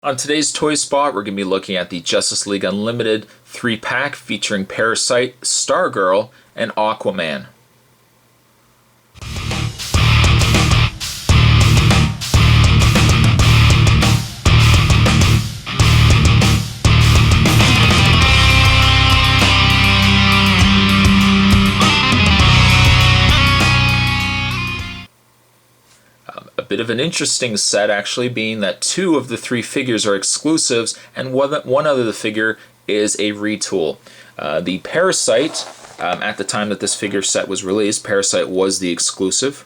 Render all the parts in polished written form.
On today's Toy Spot, we're going to be looking at the Justice League Unlimited 3-pack featuring Parasite, Stargirl, and Aquaman. A bit of an interesting set, actually, being that 2 of the 3 figures are exclusives and one other figure is a retool. The Parasite, at the time that this figure set was released, Parasite was the exclusive.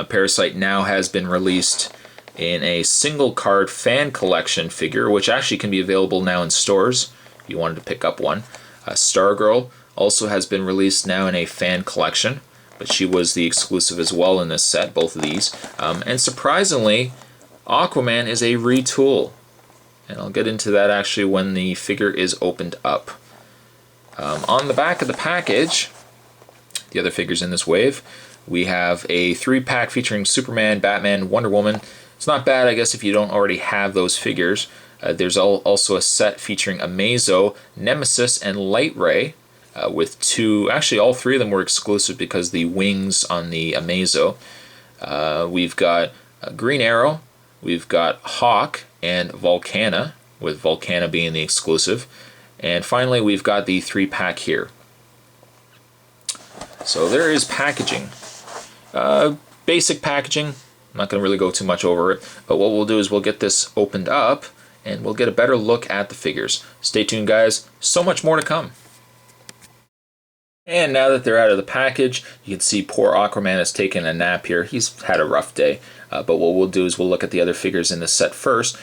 Parasite now has been released in a single card fan collection figure, which actually can be available now in stores if you wanted to pick up one. Stargirl also has been released now in a fan collection, but she was the exclusive as well in this set, both of these. And surprisingly, Aquaman is a retool. And I'll get into that actually when the figure is opened up. On the back of the package, the other figures in this wave, we have a 3-pack featuring Superman, Batman, Wonder Woman. It's not bad, I guess, if you don't already have those figures. There's also a set featuring Amazo, Nemesis, and Light Ray. With 2, actually all 3 of them were exclusive because the wings on the Amazo. We've got Green Arrow, we've got Hawk and Volcana, with Volcana being the exclusive. And finally we've got the 3-pack here. So there is packaging. Basic packaging, I'm not going to really go too much over it, but what we'll do is we'll get this opened up and we'll get a better look at the figures. Stay tuned, guys, so much more to come. And now that they're out of the package, you can see poor Aquaman has taken a nap here. He's had a rough day. But what we'll do is we'll look at the other figures in the set first.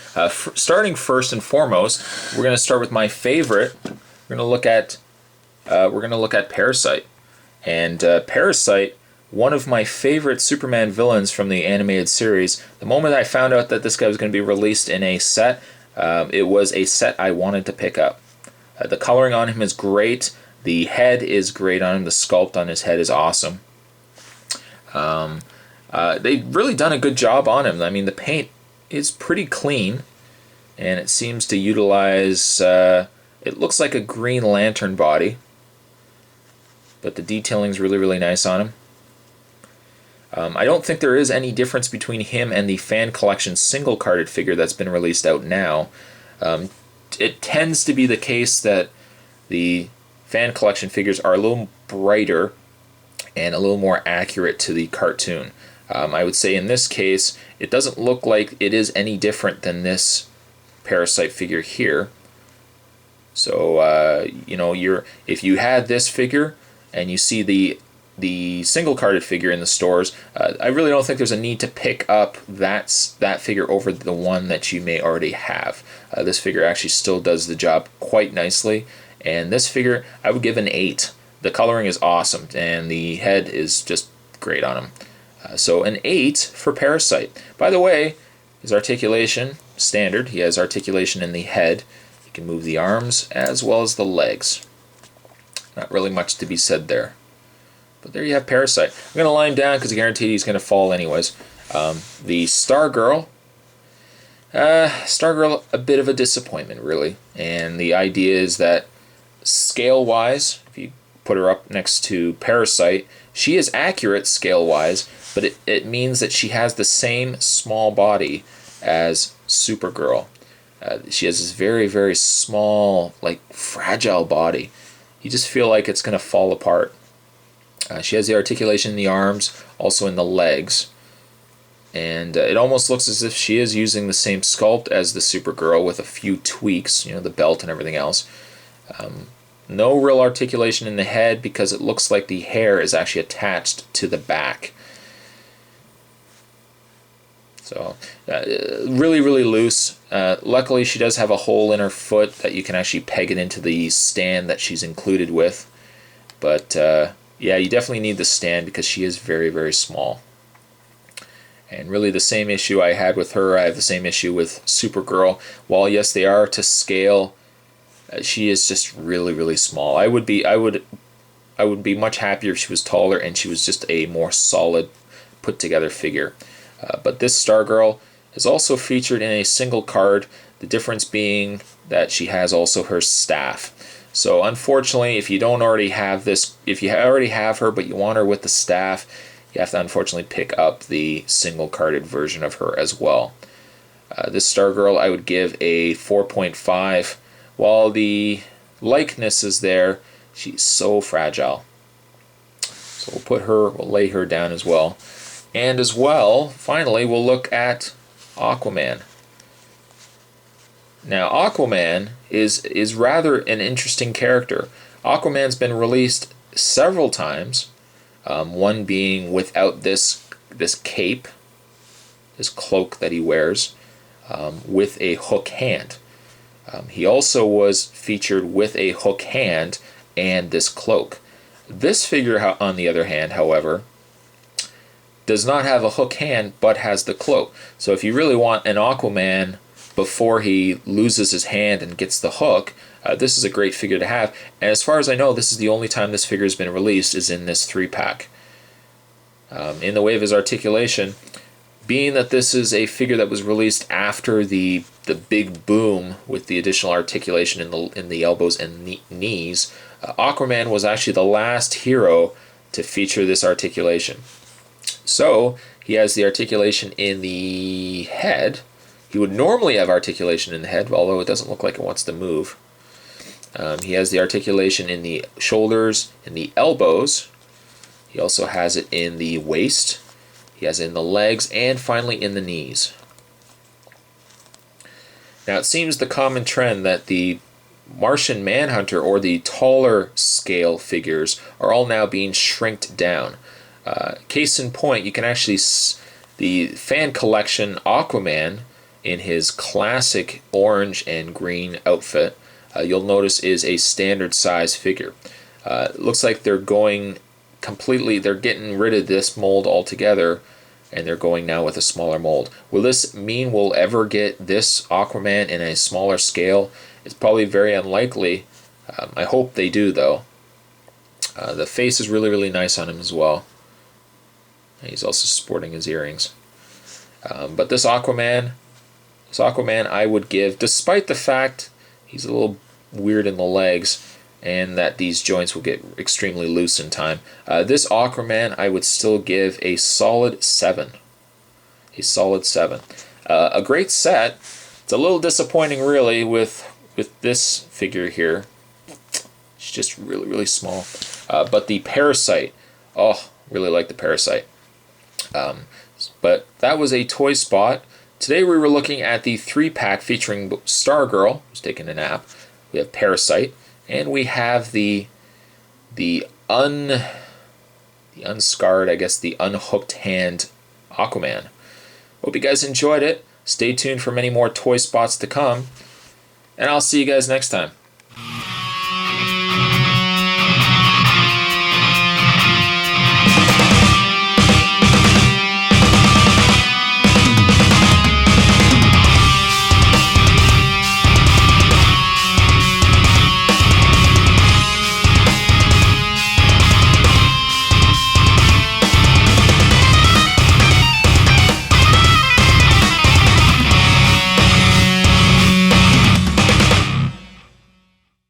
Starting first and foremost, we're going to start with my favorite. We're going to look at Parasite. And Parasite, one of my favorite Superman villains from the animated series. The moment I found out that this guy was going to be released in a set, it was a set I wanted to pick up. The coloring on him is great. The head is great on him. The sculpt on his head is awesome. They've really done a good job on him. I mean, the paint is pretty clean, and it seems to utilize, it looks like a Green Lantern body, but the detailing is really, really nice on him. I don't think there is any difference between him and the fan collection single-carded figure that's been released out now. It tends to be the case that the fan collection figures are a little brighter and a little more accurate to the cartoon. I would say in this case, it doesn't look like it is any different than this Parasite figure here. So, if you had this figure and you see the single carded figure in the stores, I really don't think there's a need to pick up that figure over the one that you may already have. This figure actually still does the job quite nicely. And this figure, I would give an 8. The coloring is awesome, and the head is just great on him. So an 8 for Parasite. By the way, his articulation, standard. He has articulation in the head. He can move the arms as well as the legs. Not really much to be said there. But there you have Parasite. I'm going to lie him down because I guarantee he's going to fall anyways. The Stargirl. Stargirl, a bit of a disappointment, really. And the idea is that scale-wise, if you put her up next to Parasite, she is accurate scale-wise, but it means that she has the same small body as Supergirl. She has this very, very small, like, fragile body. You just feel like it's going to fall apart. She has the articulation in the arms, also in the legs. And it almost looks as if she is using the same sculpt as the Supergirl with a few tweaks, the belt and everything else. No real articulation in the head because it looks like the hair is actually attached to the back. So, really, really loose. Luckily, she does have a hole in her foot that you can actually peg it into the stand that she's included with. But, yeah, you definitely need the stand because she is very, very small. And really the same issue I had with her, I have the same issue with Supergirl. While, yes, they are to scale, she is just really, really small. I would be much happier if she was taller and she was just a more solid, put together figure. But this Stargirl, is also featured in a single card, the difference being that she has also her staff. So unfortunately, if you don't already have this, if you already have her but you want her with the staff, you have to unfortunately pick up the single carded version of her as well. This Stargirl I would give a 4.5. While the likeness is there, she's so fragile. So we'll lay her down as well. And as well, finally, we'll look at Aquaman. Now, Aquaman is rather an interesting character. Aquaman's been released several times, one being without this cape, this cloak that he wears, with a hook hand. He also was featured with a hook hand and this cloak. This figure, on the other hand, however, does not have a hook hand but has the cloak. So if you really want an Aquaman before he loses his hand and gets the hook, this is a great figure to have. And as far as I know, this is the only time this figure has been released is in this 3-pack. In the way of his articulation, being that this is a figure that was released after the big boom with the additional articulation in the elbows and knees, Aquaman was actually the last hero to feature this articulation. So he has the articulation in the head. He would normally have articulation in the head, although it doesn't look like it wants to move. He has the articulation in the shoulders and the elbows. He also has it in the waist. He has it in the legs, and finally in the knees. Now it seems the common trend that the Martian Manhunter or the taller scale figures are all now being shrinked down. Case in point, you can actually the fan collection Aquaman in his classic orange and green outfit, you'll notice is a standard size figure. It looks like they're getting rid of this mold altogether, and they're going now with a smaller mold. Will this mean we'll ever get this Aquaman in a smaller scale? It's probably very unlikely. I hope they do, though. The face is really, really nice on him as well. He's also sporting his earrings. But this Aquaman I would give, despite the fact he's a little weird in the legs and that these joints will get extremely loose in time, this Aquaman I would still give a solid 7. A solid 7. A great set. It's a little disappointing, really, with this figure here. It's just really, really small. But the Parasite, really like the Parasite. But that was a toy spot. Today we were looking at the 3-pack featuring Stargirl, who's taking a nap. We have Parasite, and we have the unscarred, I guess, the unhooked hand Aquaman. Hope you guys enjoyed it. Stay tuned for many more toy spots to come, and I'll see you guys next time.